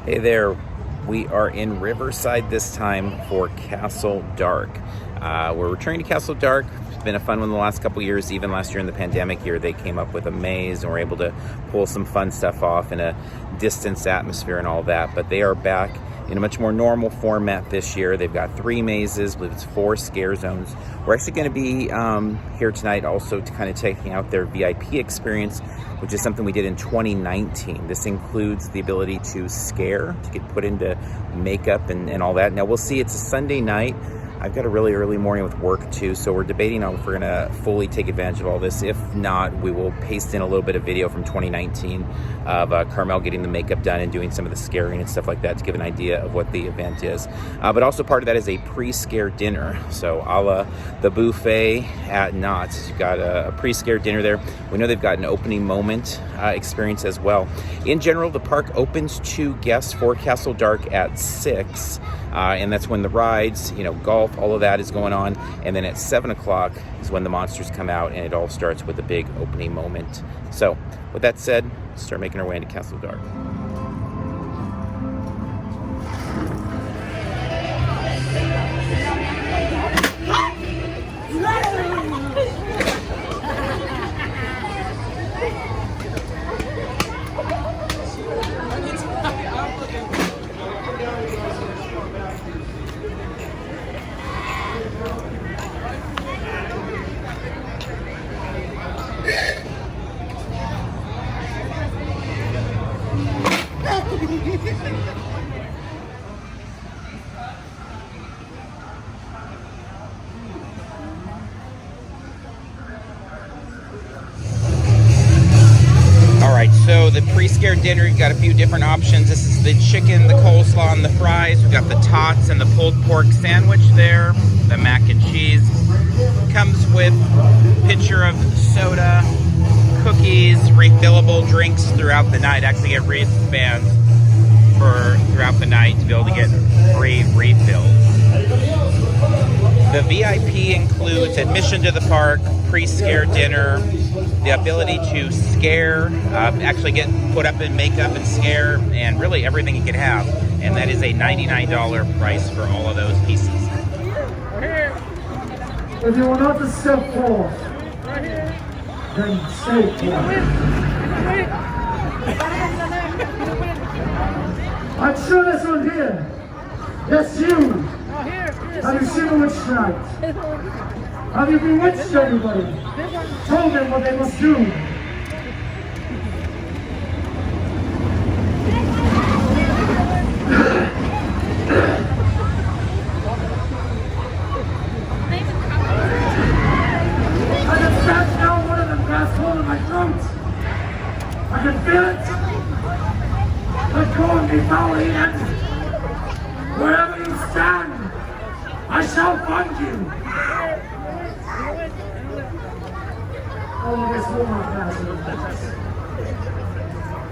Hey there, we are in Riverside this time for Castle Dark. We're returning to Castle Dark. It's been a fun one the last couple years. Even last year in the pandemic year, they came up with a maze and were able to pull some fun stuff off in a distanced atmosphere and all that. But they are back in a much more normal format this year. They've got 3 mazes, I believe it's 4 scare zones. We're actually going to be here tonight also to kind of taking out their VIP experience, which is something we did in 2019. This includes the ability to scare, to get put into makeup and all that. Now we'll see, it's a Sunday night. I've got a really early morning with work too, so we're debating on if we're gonna fully take advantage of all this. If not, we will paste in a little bit of video from 2019 of Carmel getting the makeup done and doing some of the scaring and stuff like that to give an idea of what the event is. But also part of that is a pre-scare dinner. So a la the buffet at Knott's, you've got a pre-scare dinner there. We know they've got an opening moment experience as well. In general, the park opens to guests for Castle Dark at 6. And that's when the rides, golf, all of that is going on. And then at 7 o'clock is when the monsters come out, and it all starts with a big opening moment. So with that said, let's start making our way into Castle Dark. So the pre-scare dinner, you've got a few different options. This is the chicken, the coleslaw, and the fries. We've got the tots and the pulled pork sandwich there. The mac and cheese. Comes with a pitcher of soda, cookies, refillable drinks throughout the night. Actually get wristbands for throughout the night to be able to get free refills. The VIP includes admission to the park, pre-scare dinner, the ability to scare, actually get put up in makeup and scare, and really everything you could have. And that is a $99 price for all of those pieces. If you want not to step forward, then stay forward. I'm sure there's one here. Yes, you. Have you seen a witch tonight? Have you bewitched anybody? Told them what they must do? I can stand now, one of them grasp hold of my throat. I can feel it. Let go and be foul eaten. Wherever you stand, I shall find you. Oh, this will not pass in the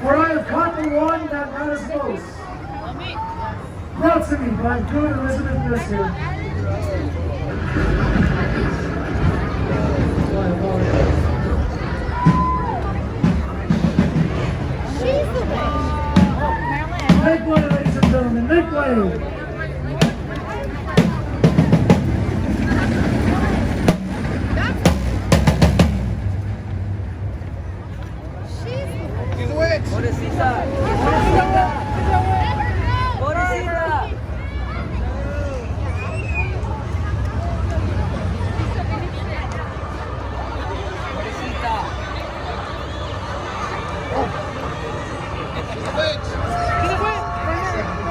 for I have caught the one that matters most. Brought to me by good Elizabeth Mercer. Make way, ladies and gentlemen, make way. Pobrecita. Pobrecita.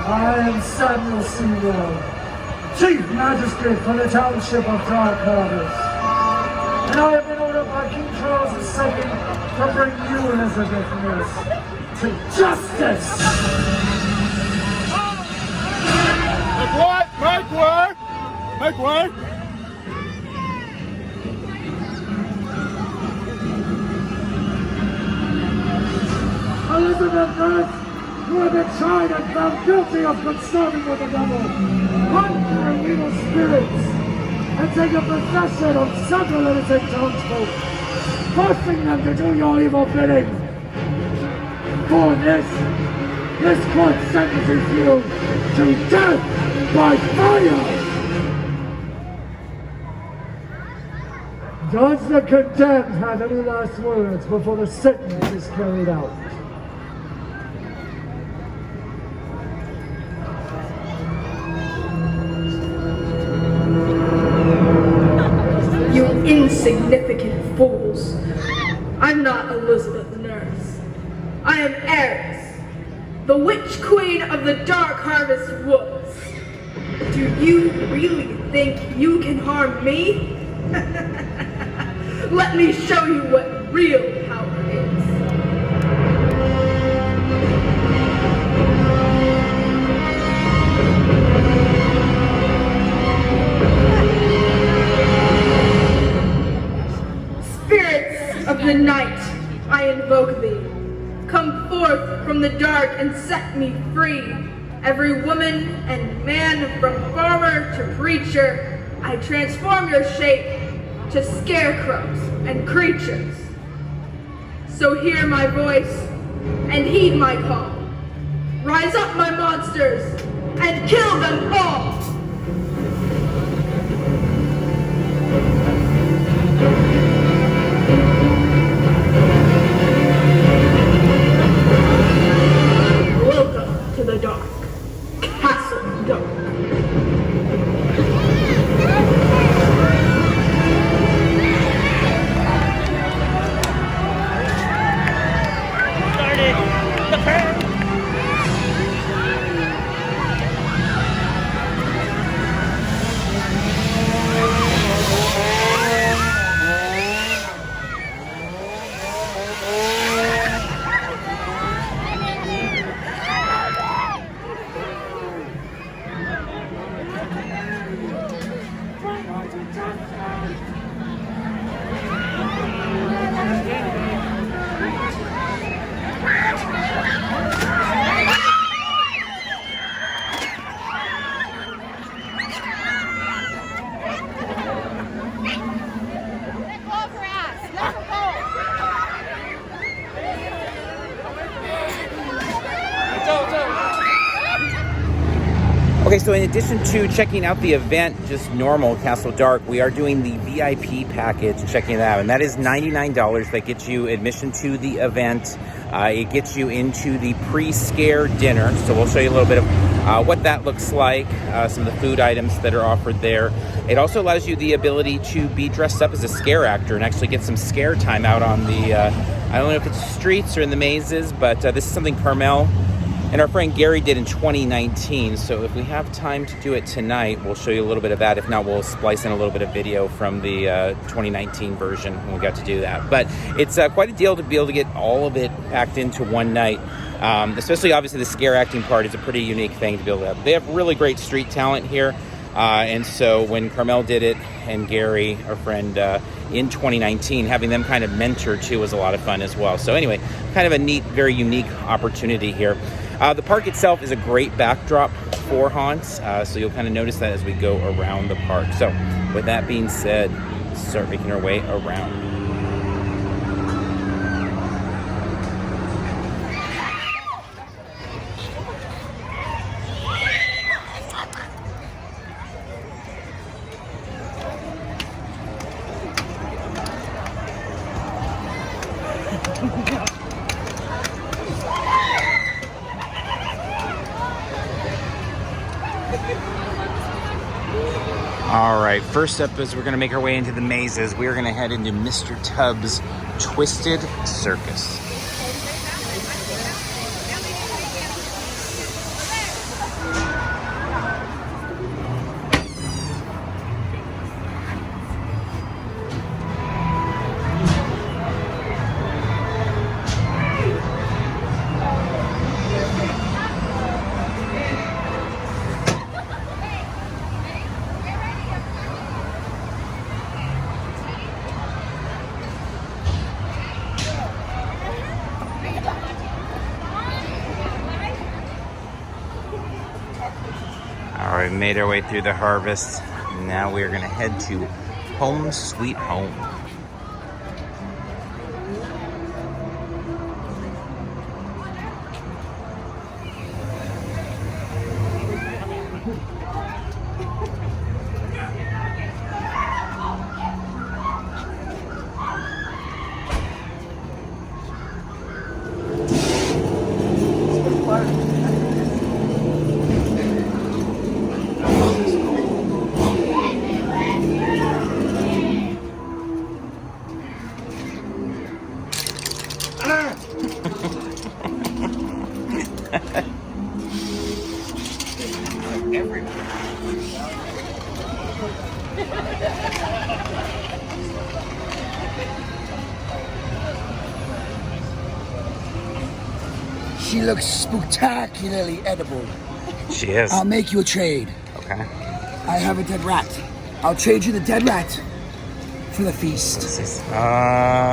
I am Samuel Sewell, Chief Magistrate for the Township of Dark Waters. And I have been ordered by King Charles II to bring you, Elizabeth Nurse, to justice! Make way! Make way! Make way! Elizabeth Nurse, you have been tried and found guilty of consorting with the devil, conjuring evil spirits, and taking possession of several innocent townsfolk, forcing them to do your evil bidding. For this, This court sentences you to death by fire! Does the condemned have any last words before the sentence is carried out? You insignificant fools. I'm not Elizabeth Nurse. I am Eris, the Witch Queen of the Dark Harvest Woods. Do you really think you can harm me? Let me show you what real power is. Spirits of the night, I invoke thee. Come forth from the dark and set me free. Every woman and man, from farmer to preacher, I transform your shape to scarecrows and creatures. So hear my voice and heed my call. Rise up, my monsters, and kill them all! Welcome to the dark, Castle Dark. Okay, so in addition to checking out the event, just normal Castle Dark, we are doing the VIP package, checking it out, and that is $99. That gets you admission to the event. It gets you into the pre-scare dinner, so we'll show you a little bit of what that looks like, some of the food items that are offered there. It also allows you the ability to be dressed up as a scare actor and actually get some scare time out on the, I don't know if it's streets or in the mazes, but this is something Carmel and our friend Gary did in 2019, so if we have time to do it tonight, we'll show you a little bit of that. If not, we'll splice in a little bit of video from the 2019 version when we got to do that. But it's quite a deal to be able to get all of it packed into one night. Especially, obviously, the scare acting part is a pretty unique thing to be able to have. They have really great street talent here. And so when Carmel did it and Gary, our friend, in 2019, having them kind of mentor too was a lot of fun as well. So anyway, kind of a neat, very unique opportunity here. The park itself is a great backdrop for haunts, so you'll kind of notice that as we go around the park. So with that being said, let's start making our way around. All right, first up, as we're going to make our way into the mazes, we're going to head into Mr. Tubbs' Twisted Circus. All right, we made our way through the harvest. Now we're going to head to Home Sweet Home. She looks spectacularly edible. She is. I'll make you a trade. Okay. I have a dead rat. I'll trade you the dead rat for the feast.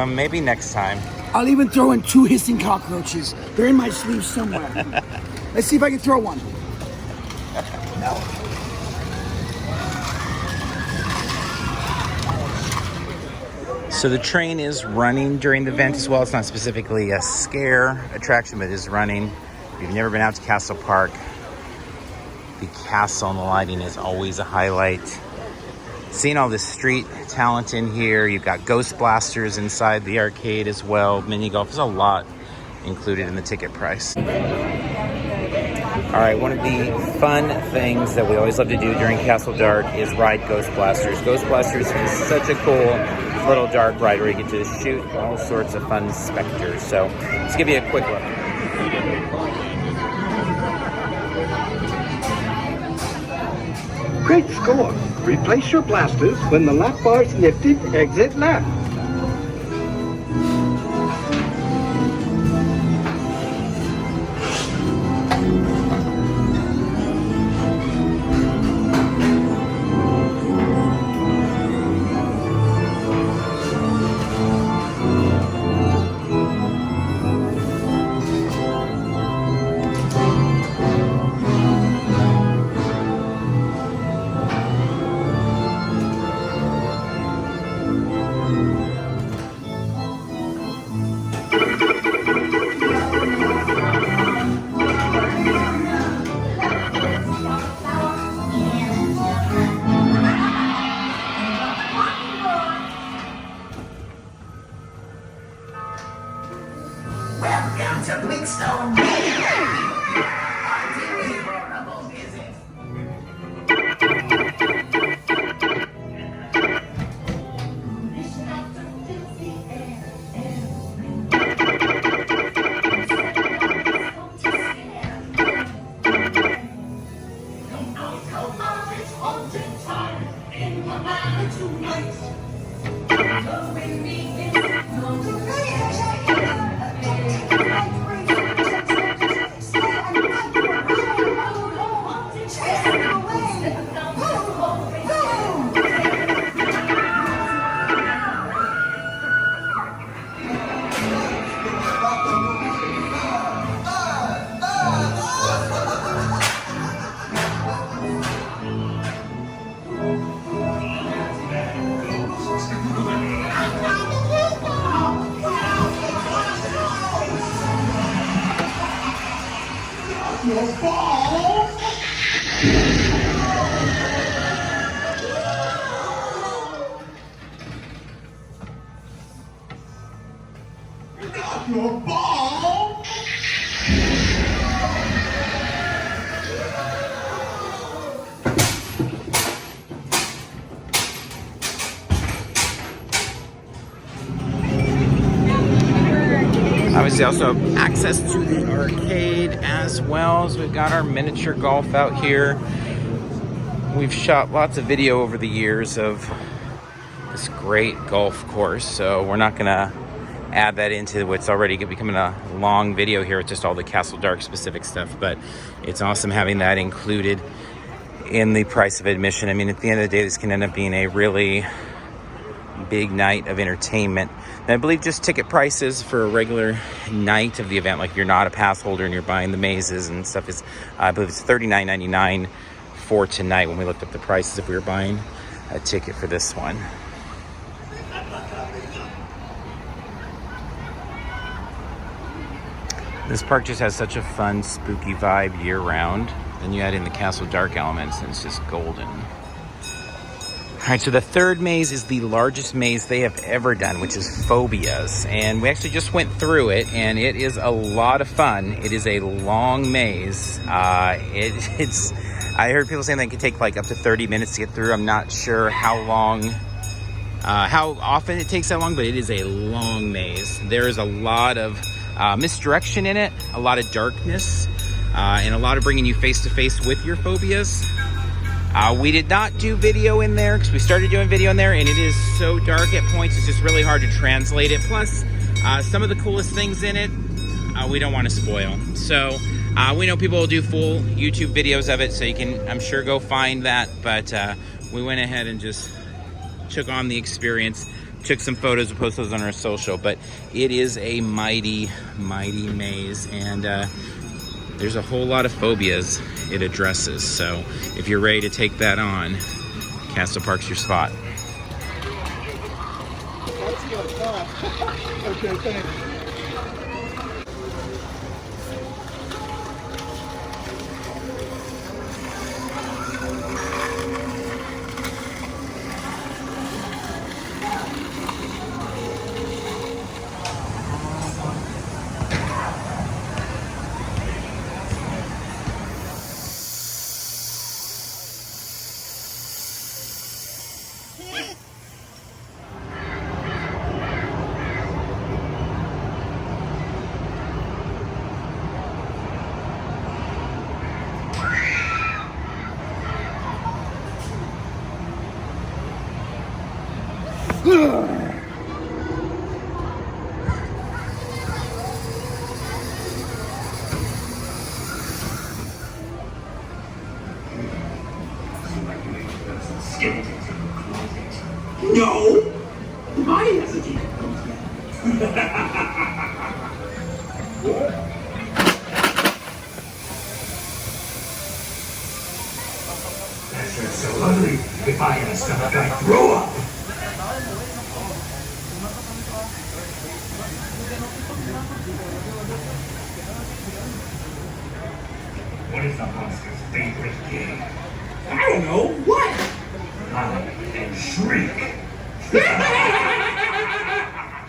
Maybe next time. I'll even throw in 2 hissing cockroaches. They're in my sleeve somewhere. Let's see if I can throw one. No. So the train is running during the event as well. It's not specifically a scare attraction, but it is running. If you've never been out to Castle Park, the castle and the lighting is always a highlight. Seeing all this street talent in here. You've got Ghost Blasters inside the arcade as well. Mini golf. There's a lot included in the ticket price. All right, one of the fun things that we always love to do during Castle Dark is ride Ghost Blasters. Ghost Blasters is such a cool little dark ride where you get to shoot all sorts of fun specters. So let's give you a quick look. Great score. Replace your blasters when the lap bar is lifted, exit left. Welcome to Blinkstone. Your ball. Obviously also have access to the arcade as well. So we've got our miniature golf out here. We've shot lots of video over the years of this great golf course, so we're not gonna add that into what's already becoming a long video here with just all the Castle Dark specific stuff, but it's awesome having that included in the price of admission. I mean, at the end of the day, this can end up being a really big night of entertainment. And I believe just ticket prices for a regular night of the event, like if you're not a pass holder and you're buying the mazes and stuff, is I believe it's $39.99 for tonight when we looked up the prices if we were buying a ticket for this one. This park just has such a fun, spooky vibe year-round. Then you add in the Castle Dark elements, and it's just golden. All right, so the third maze is the largest maze they have ever done, which is Phobias. And we actually just went through it, and it is a lot of fun. It is a long maze. I heard people saying that it could take like up to 30 minutes to get through. I'm not sure how often it takes that long, but it is a long maze. There is a lot of misdirection in it, a lot of darkness, and a lot of bringing you face to face with your phobias. We did not do video in there because we started doing video in there, and it is so dark at points, it's just really hard to translate it. Plus, some of the coolest things in it, we don't want to spoil. So we know people will do full YouTube videos of it, so you can, I'm sure, go find that. But we went ahead and just took on the experience, took some photos, and posted those on our social. But it is a mighty, mighty maze, and there's a whole lot of phobias it addresses. So if you're ready to take that on, Castle Park's your spot. Okay, thanks. No! My hesitation comes back. What? That's not so ugly. If I had a stomach, I'd throw up. What is the monster's favorite game? I don't know. What? Hide and shriek.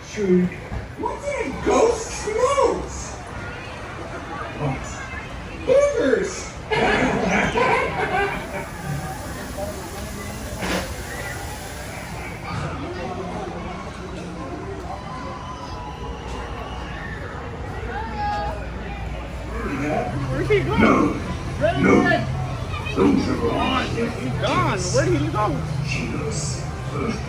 Shriek. What's in a ghost's nose? What? Boogers. Where's he going? No. No. Those are gone. He's gone. Where did he go? She goes first.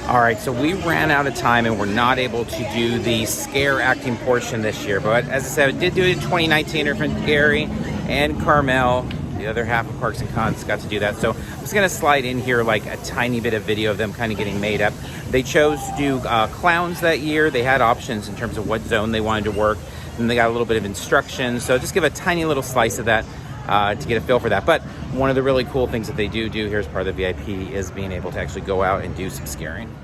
All right, so we ran out of time and we're not able to do the scare acting portion this year. But as I said, I did do it in 2019. Our friend Gary and Carmel, the other half of Parks and Cons, got to do that. So I'm just gonna slide in here like a tiny bit of video of them kind of getting made up. They chose to do clowns that year. They had options in terms of what zone they wanted to work. And they got a little bit of instruction. So just give a tiny little slice of that to get a feel for that. But one of the really cool things that they do here as part of the VIP is being able to actually go out and do some scaring.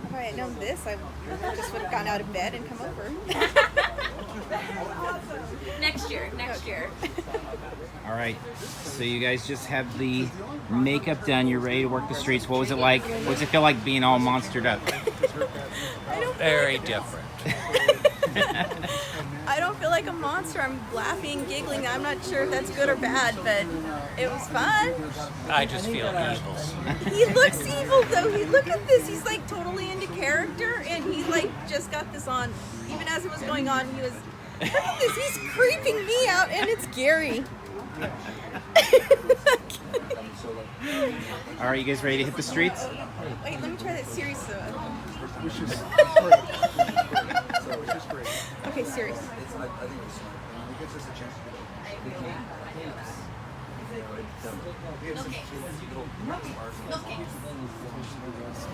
If I had known this, I just would have gone out of bed and come over. Next year. All right, so you guys just have the makeup done. You're ready to work the streets. What was it like? What does it feel like being all monstered up? Very different. I don't feel like a monster. I'm laughing, giggling. I'm not sure if that's good or bad, but it was fun. I just feel evil. He looks evil though. Look at this. He's like totally into character, and he like just got this on. Even as it was going on, he was. Look at this. He's creeping me out, and it's Gary. All right, you guys ready to hit the streets? Wait, let me try that series. Okay, serious.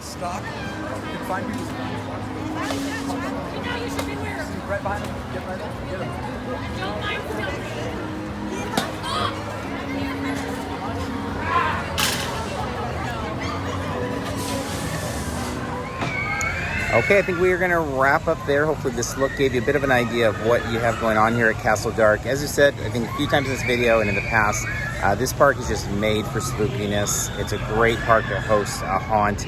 Stock. You can find people. You know you should be wearing. Right behind him. Get right up. Get him. Don't mind Okay, I think we are going to wrap up there. Hopefully this look gave you a bit of an idea of what you have going on here at Castle Dark. As I said, I think a few times in this video and in the past, this park is just made for spookiness. It's a great park to host a haunt.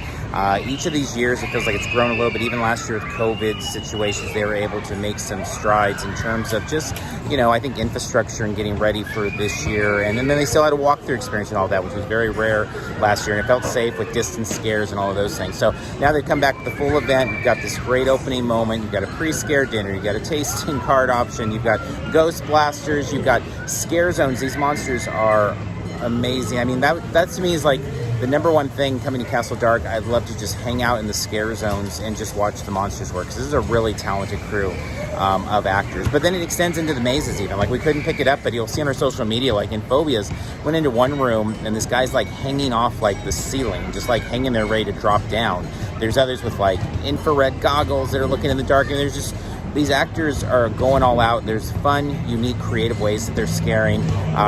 Each of these years, it feels like it's grown a little bit. Even last year with COVID situations, they were able to make some strides in terms of just, you know, I think infrastructure and getting ready for this year. And then they still had a walkthrough experience and all that, which was very rare last year. And it felt safe with distance scares and all of those things. So now they've come back with the full event. You've got this great opening moment. You've got a pre-scare dinner, you got a tasting card option, you've got ghost blasters, you've got scare zones. These monsters are amazing. I mean, that to me is like the number one thing coming to Castle Dark. I'd love to just hang out in the scare zones and just watch the monsters work. 'Cause this is a really talented crew of actors. But then it extends into the mazes even. Like, we couldn't pick it up, but you'll see on our social media, like in Phobias, went into one room and this guy's like hanging off like the ceiling, just like hanging there ready to drop down. There's others with like infrared goggles that are looking in the dark, and there's just, these actors are going all out. There's fun, unique, creative ways that they're scaring.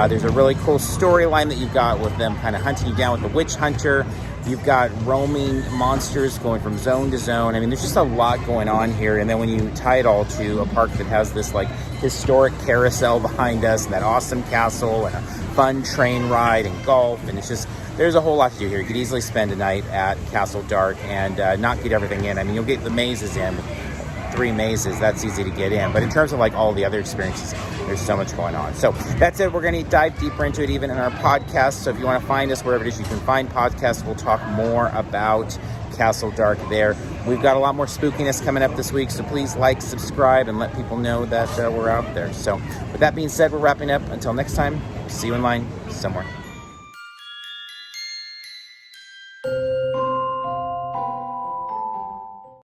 There's a really cool storyline that you've got with them kind of hunting you down with the witch hunter. You've got roaming monsters going from zone to zone. I mean, there's just a lot going on here. And then when you tie it all to a park that has this like historic carousel behind us and that awesome castle and a fun train ride and golf, and it's just, there's a whole lot to do here. You could easily spend a night at Castle Dark and not get everything in. I mean, you'll get the mazes in. 3 mazes, that's easy to get in. But in terms of like all the other experiences, there's so much going on. So that's it. We're going to dive deeper into it even in our podcast. So if you want to find us wherever it is you can find podcasts, we'll talk more about Castle Dark there. We've got a lot more spookiness coming up this week, so please like, subscribe, and let people know that we're out there. So with that being said, we're wrapping up. Until next time, see you in line somewhere.